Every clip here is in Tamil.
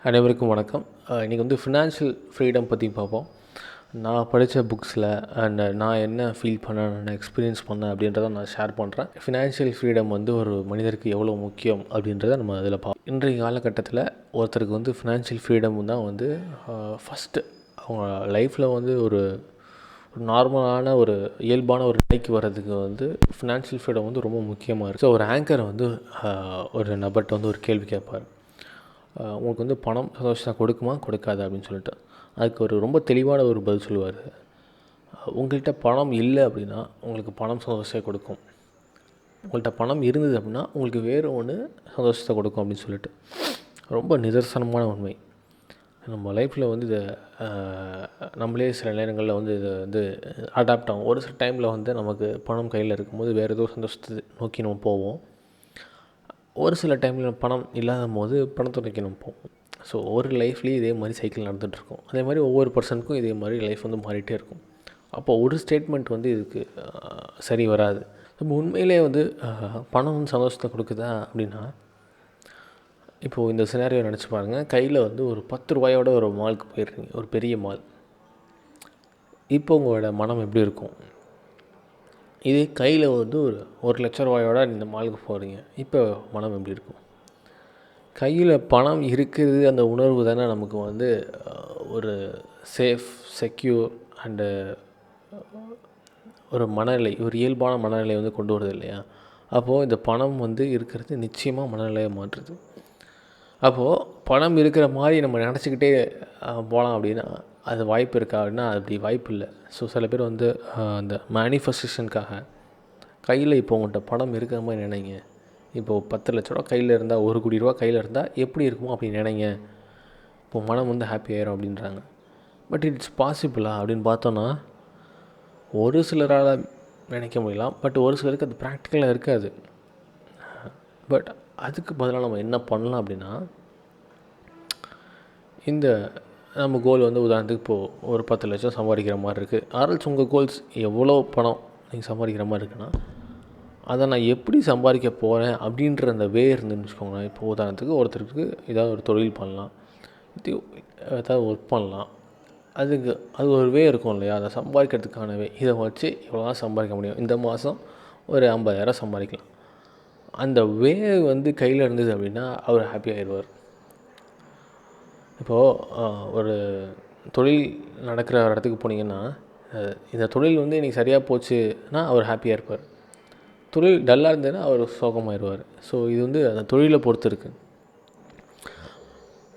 அனைவருக்கும் வணக்கம். இன்றைக்கி வந்து ஃபினான்ஷியல் ஃப்ரீடம் பற்றி பார்ப்போம். நான் படித்த புக்ஸில் அண்ட் நான் என்ன ஃபீல் பண்ணேன், நான் எக்ஸ்பீரியன்ஸ் பண்ணேன் அப்படின்றத நான் ஷேர் பண்ணுறேன். ஃபினான்ஷியல் ஃப்ரீடம் வந்து ஒரு மனிதருக்கு எவ்வளோ முக்கியம் அப்படின்றத நம்ம அதில் பார்ப்போம். இன்றைய காலகட்டத்தில் ஒருத்தருக்கு வந்து ஃபினான்ஷியல் ஃப்ரீடம் தான் வந்து ஃபஸ்ட்டு அவங்க லைஃப்பில் வந்து ஒரு நார்மலான ஒரு இயல்பான ஒரு நிலைக்கு வர்றதுக்கு வந்து ஃபினான்ஷியல் ஃப்ரீடம் வந்து ரொம்ப முக்கியமாக இருக்குது. ஸோ ஒரு ஆங்கர் வந்து ஒரு நபர்கிட்ட வந்து ஒரு கேள்வி கேட்பார். உங்களுக்கு வந்து பணம் சந்தோஷம் கொடுக்குமா கொடுக்காது அப்படின்னு சொல்லிட்டு அதுக்கு ஒரு ரொம்ப தெளிவான ஒரு பதில் சொல்லுவார். உங்கள்கிட்ட பணம் இல்லை அப்படின்னா உங்களுக்கு பணம் சந்தோஷத்தை கொடுக்கும், உங்கள்கிட்ட பணம் இருந்தது அப்படின்னா உங்களுக்கு வேறு ஒன்று சந்தோஷத்தை கொடுக்கும் அப்படின்னு சொல்லிட்டு ரொம்ப நிதர்சனமான உண்மை. நம்ம லைஃப்பில் வந்து இதை நம்மளே சில நேரங்களில் வந்து இதை வந்து அடாப்ட் ஆகும். ஒரு சில டைமில் வந்து நமக்கு பணம் கையில் இருக்கும்போது வேறு ஏதோ சந்தோஷத்தை நோக்கி நம்ம போவோம். ஒரு சில டைமில் பணம் இல்லாத போது பணத்தை நோக்கி நம்ம போவோம். ஸோ ஒவ்வொரு லைஃப்லேயும் இதே மாதிரி சைக்கிள் நடந்துகிட்ருக்கும். அதே மாதிரி ஒவ்வொரு பர்சனுக்கும் இதே மாதிரி லைஃப் வந்து மாறிட்டே இருக்கும். அப்போ ஒரு ஸ்டேட்மெண்ட் வந்து இதுக்கு சரி வராது. நம்ம உண்மையிலே வந்து பணம் வந்து சந்தோஷத்தை கொடுக்குதா அப்படின்னா, இப்போது இந்த சினாரியோ நினச்சி பாருங்கள். கையில் வந்து ஒரு 10 ரூபாயோட ஒரு மாலுக்கு போயிடுறீங்க, ஒரு பெரிய மால். இப்போ உங்களோட மனம் எப்படி இருக்கும்? இதே கையில் வந்து ஒரு லட்ச ரூபாயோட இந்த மாலுக்கு போகிறீங்க, இப்போ மனம் எப்படி இருக்கும்? கையில் பணம் இருக்குது, அந்த உணர்வு தானே நமக்கு வந்து ஒரு சேஃப், செக்யூர் அண்டு ஒரு மனநிலை, ஒரு இயல்பான மனநிலை வந்து கொண்டு வருது இல்லையா? அப்போது இந்த பணம் வந்து இருக்கிறது நிச்சயமாக மனநிலையை மாற்றுது. அப்போது பணம் இருக்கிற மாதிரி நம்ம நினச்சிக்கிட்டே போகலாம் அப்படின்னா அது வாய்ப்பு இருக்கா அப்படின்னா அப்படி வாய்ப்பு இல்லை. ஸோ சில பேர் வந்து அந்த மேனிஃபெஸ்டேஷனுக்காக கையில் இப்போ உங்கள்கிட்ட பணம் இருக்கிற மாதிரி நினைங்க. இப்போது 10 லட்ச ரூபா கையில் இருந்தால், 1 கோடி ரூபா கையில் இருந்தால் எப்படி இருக்குமோ அப்படி நினைங்க, இப்போது மனம் வந்து ஹாப்பி ஆயிரும் அப்படின்றாங்க. பட் இட்ஸ் பாசிபிளா அப்படின்னு பார்த்தோன்னா ஒரு சிலரால் நினைக்க முடியலாம், பட் ஒரு சிலருக்கு அது ப்ராக்டிக்கலாக இருக்காது. பட் அதுக்கு பதிலாக நம்ம என்ன பண்ணலாம் அப்படின்னா, இந்த நம்ம கோல் வந்து உதாரணத்துக்கு இப்போது ஒரு 10 லட்சம் சம்பாதிக்கிற மாதிரி இருக்குது. ஆர்எல்ஸ் உங்கள் கோல்ஸ் எவ்வளோ பணம் நீங்கள் சம்பாதிக்கிற மாதிரி இருக்குன்னா, அதை நான் எப்படி சம்பாதிக்க போகிறேன் அப்படின்ற அந்த வே இருந்துன்னு வச்சுக்கோங்களேன். இப்போ உதாரணத்துக்கு ஒருத்தருக்கு ஏதாவது ஒரு தொழில் பண்ணலாம், ஏதாவது ஒர்க் பண்ணலாம், அது ஒரு வே இருக்கும் இல்லையா? அதை சம்பாதிக்கிறதுக்கான வே. இதை வச்சு இவ்வளோ தான் சம்பாதிக்க முடியும், இந்த மாதம் ஒரு 50,000 சம்பாதிக்கலாம். அந்த வே வந்து கையில் இருந்தது அப்படின்னா அவர் ஹாப்பி ஆகிடுவார். இப்போது ஒரு தொழில் நடக்கிற இடத்துக்கு போனீங்கன்னா, இந்த தொழில் வந்து இன்றைக்கி சரியாக போச்சுன்னா அவர் ஹாப்பியாக இருப்பார். தொழில் டல்லாக இருந்ததுன்னா அவர் சோகமாயிடுவார். ஸோ இது வந்து அந்த தொழிலை பொறுத்து இருக்குது.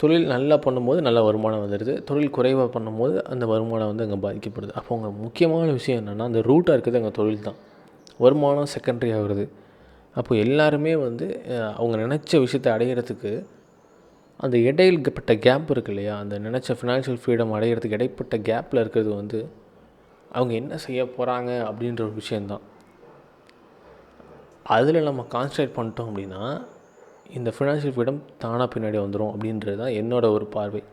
தொழில் நல்லா பண்ணும்போது நல்ல வருமானம் வந்துடுது, தொழில் குறைவாக பண்ணும்போது அந்த வருமானம் வந்து அங்கே பாதிக்கப்படுது. அப்போ அங்கே முக்கியமான விஷயம் என்னென்னா, அந்த ரூட்டாக இருக்குது அங்கே தொழில் தான். வருமானம் செகண்டரி ஆகுறது. அப்போ எல்லாருமே வந்து அவங்க நினச்ச விஷயத்தை அடையிறதுக்கு அந்த இடைப்பட்ட கேப் இருக்குது இல்லையா? அந்த நினச்ச ஃபினான்ஷியல் ஃப்ரீடம் அடையிறதுக்கு இடைப்பட்ட கேப்பில் இருக்கிறது வந்து அவங்க என்ன செய்ய போகிறாங்க அப்படின்ற ஒரு விஷயந்தான். அதில் நம்ம கான்சன்ட்ரேட் பண்ணிட்டோம் அப்படின்னா இந்த ஃபினான்ஷியல் ஃப்ரீடம் தானாக பின்னாடி வந்துடும் அப்படின்றது தான் என்னோடய ஒரு பார்வை.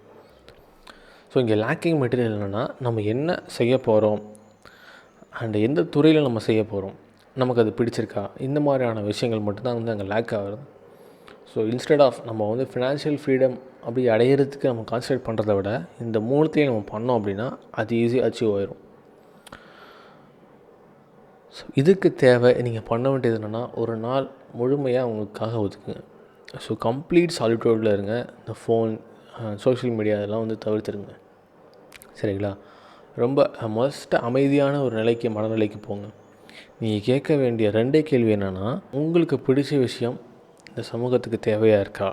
ஸோ இங்கே லேக்கிங் மெட்டீரியல் என்னென்னா, நம்ம என்ன செய்ய போகிறோம் அண்ட் எந்த துறையில் நம்ம செய்ய போகிறோம், நமக்கு அது பிடிச்சிருக்கா, இந்த மாதிரியான விஷயங்கள் மட்டும்தான் வந்து அங்கே லேக் ஆகுது. ஸோ இன்ஸ்டெட் ஆஃப் நம்ம வந்து ஃபினான்ஷியல் ஃப்ரீடம் அப்படி அடையிறதுக்கு நம்ம கான்சன்ட்ரேட் பண்ணுறத விட இந்த மூணுத்தையும் நம்ம பண்ணோம் அப்படின்னா அது ஈஸியாக அச்சீவ் ஆயிரும். ஸோ இதுக்கு தேவை நீங்கள் பண்ண வேண்டியது என்னென்னா, ஒரு நாள் முழுமையாக உங்களுக்காக ஒதுக்குங்க. ஸோ கம்ப்ளீட் சாலிட்யூடில் இருங்க. இந்த ஃபோன், சோஷியல் மீடியா இதெல்லாம் வந்து தவிர்த்துருங்க, சரிங்களா? ரொம்ப மோஸ்ட்டாக அமைதியான ஒரு நிலைக்கு, மனநிலைக்கு போங்க. நீங்கள் கேட்க வேண்டிய 2 கேள்வி என்னென்னா, உங்களுக்கு பிடிச்ச விஷயம் இந்த சமூகத்துக்கு தேவையாக இருக்கா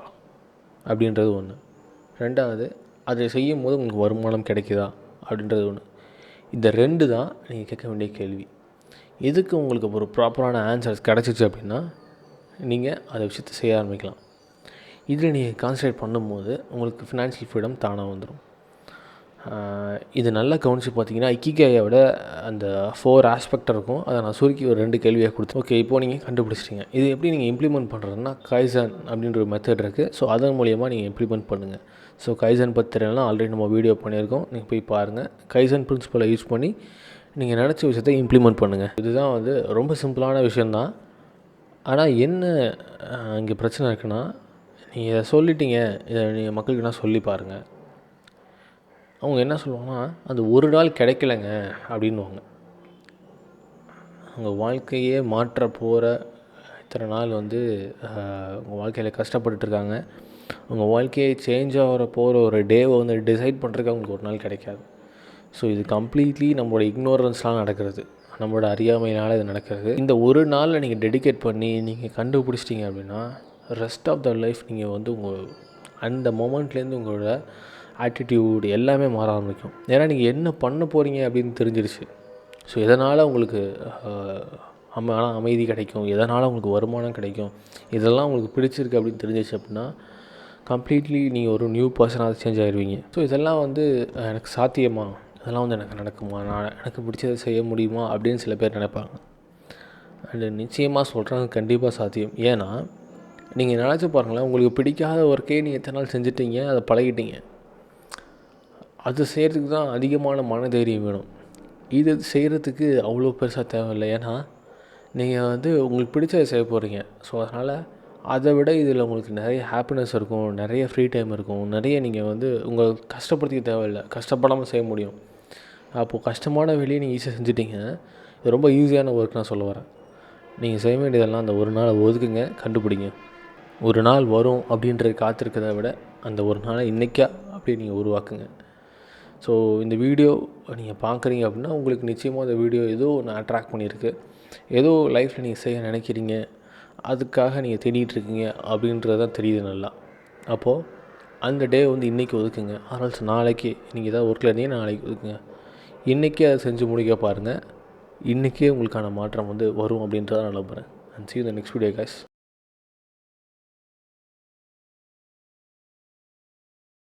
அப்படின்றது ஒன்று. 2வது, அதை செய்யும் போது உங்களுக்கு வருமானம் கிடைக்குதா அப்படின்றது ஒன்று. இந்த 2 தான் நீங்கள் கேட்க வேண்டிய கேள்வி. இதுக்கு உங்களுக்கு ஒரு ப்ராப்பரான ஆன்சர்ஸ் கிடச்சிச்சு அப்படின்னா நீங்கள் அதை விஷயத்தை செய்ய ஆரம்பிக்கலாம். இதில் நீங்கள் கான்சன்ட்ரேட் பண்ணும்போது உங்களுக்கு ஃபினான்ஷியல் ஃப்ரீடம் தானாக வந்துடும். இது நல்லா கவனித்து பார்த்தீங்கன்னா, இக்கிகாயை விட அந்த 4 ஆஸ்பெக்ட் இருக்கும். அதை நான் சுருக்கி ஒரு 2 கேள்வியாக கொடுத்தேன். ஓகே, இப்போது நீங்கள் கண்டுபிடிச்சிட்டிங்க. இது எப்படி நீங்கள் இம்ப்ளிமெண்ட் பண்ணுறதுன்னா, கைசன் அப்படின்ற ஒரு மெத்தட் இருக்குது. ஸோ அதன் மூலியமாக நீங்கள் இம்ப்ளிமெண்ட் பண்ணுங்கள். ஸோ கைசன் பற்றி தெரியலனா ஆல்ரெடி நம்ம வீடியோ பண்ணியிருக்கோம், நீங்கள் போய் பாருங்கள். கைசன் பிரின்சிபலை யூஸ் பண்ணி நீங்கள் நினச்ச விஷயத்தை இம்ப்ளிமெண்ட் பண்ணுங்கள். இதுதான் வந்து ரொம்ப சிம்பிளான விஷயந்தான். ஆனால் என்ன இங்கே பிரச்சனை இருக்குன்னா, நீங்கள் இதை சொல்லிட்டீங்க, இதை நீங்கள் மக்களுக்குனா சொல்லி பாருங்கள். அவங்க என்ன சொல்லுவாங்கன்னா, அது ஒரு நாள் கிடைக்கலங்க அப்படின்வாங்க. உங்கள் வாழ்க்கையே மாற்ற போகிற இத்தனை நாள் வந்து உங்கள் வாழ்க்கையில் கஷ்டப்பட்டுருக்காங்க. உங்கள் வாழ்க்கையை சேஞ்ச் ஆகிற போகிற ஒரு டேவை வந்து டிசைட் பண்ணுறதுக்கு அவங்களுக்கு ஒரு நாள் கிடைக்காது. ஸோ இது கம்ப்ளீட்லி நம்மளோட இக்னோரன்ஸ்லாம் நடக்கிறது, நம்மளோட அறியாமையினால் இது நடக்கிறது. இந்த ஒரு நாளில் நீங்கள் டெடிகேட் பண்ணி நீங்கள் கண்டுபிடிச்சிட்டிங்க அப்படின்னா ரெஸ்ட் ஆஃப் த லைஃப் நீங்கள் வந்து உங்கள் அந்த மொமெண்ட்லேருந்து உங்களோட ஆட்டிடியூட் எல்லாமே மாற ஆரம்பிக்கும். ஏன்னா நீங்கள் என்ன பண்ண போகிறீங்க அப்படின்னு தெரிஞ்சிருச்சு. ஸோ எதனால் உங்களுக்கு அமைதி கிடைக்கும், எதனால் உங்களுக்கு வருமானம் கிடைக்கும், இதெல்லாம் உங்களுக்கு பிடிச்சிருக்கு அப்படின்னு தெரிஞ்சிச்சு அப்படின்னா கம்ப்ளீட்லி நீங்கள் ஒரு நியூ பர்சனாக சேஞ்ச் ஆகிடுவீங்க. ஸோ இதெல்லாம் வந்து எனக்கு சாத்தியமா, இதெல்லாம் வந்து எனக்கு நடக்குமா, நான் எனக்கு பிடிச்சதை செய்ய முடியுமா அப்படின்னு சில பேர் நினைப்பாங்க. அண்டு நிச்சயமாக சொல்கிறாங்க, கண்டிப்பாக சாத்தியம். ஏன்னா நீங்கள் நினச்சி பாருங்களேன், உங்களுக்கு பிடிக்காத ஒர்க்கே நீங்கள் எத்தனை நாள் செஞ்சுட்டீங்க, அதை பழகிட்டீங்க. அது செய்கிறதுக்கு தான் அதிகமான மனதைரியம் வேணும். இது செய்கிறதுக்கு அவ்வளோ பெருசாக தேவையில்லை. ஏன்னா நீங்கள் வந்து உங்களுக்கு பிடிச்சதை செய்ய போகிறீங்க. ஸோ அதனால் அதை விட இதில் உங்களுக்கு நிறைய ஹாப்பினஸ் இருக்கும், நிறைய ஃப்ரீ டைம் இருக்கும், நிறைய நீங்கள் வந்து உங்களை கஷ்டப்படுத்திக்க தேவையில்லை, கஷ்டப்படாமல் செய்ய முடியும். அப்போது கஷ்டமான வேலையை நீங்கள் ஈஸியாக செஞ்சுட்டீங்க. இது ரொம்ப ஈஸியான ஒர்க் நான் சொல்ல வரேன். நீங்கள் செய்ய வேண்டியதெல்லாம் அந்த ஒரு நாளை ஒதுக்குங்க, கண்டுபிடிங்க. ஒரு நாள் வரும் அப்படின்றது காத்திருக்கிறத விட அந்த ஒரு நாளை இன்றைக்கா அப்படியே நீங்கள் உருவாக்குங்க. ஸோ இந்த வீடியோ நீங்கள் பார்க்குறீங்க அப்படின்னா உங்களுக்கு நிச்சயமாக இந்த வீடியோ ஏதோ ஒன்று அட்ராக்ட் பண்ணியிருக்கு, ஏதோ லைஃப்பில் நீங்கள் செய்ய நினைக்கிறீங்க, அதுக்காக நீங்கள் தேடிகிட்ருக்கீங்க அப்படின்றது தான் தெரியுது நல்லா. அப்போது அந்த டே வந்து இன்றைக்கி ஒதுக்குங்க. ஆல்ஸ் நாளைக்கு நீங்கள் ஏதாவது ஒர்க்கில் இருந்தீங்கன்னா நாளைக்கு ஒதுக்குங்க. இன்றைக்கே அதை செஞ்சு முடிக்க பாருங்கள். இன்றைக்கே உங்களுக்கான மாற்றம் வந்து வரும் அப்படின்றத நான் நம்புகிறேன். And see you in the next video guys.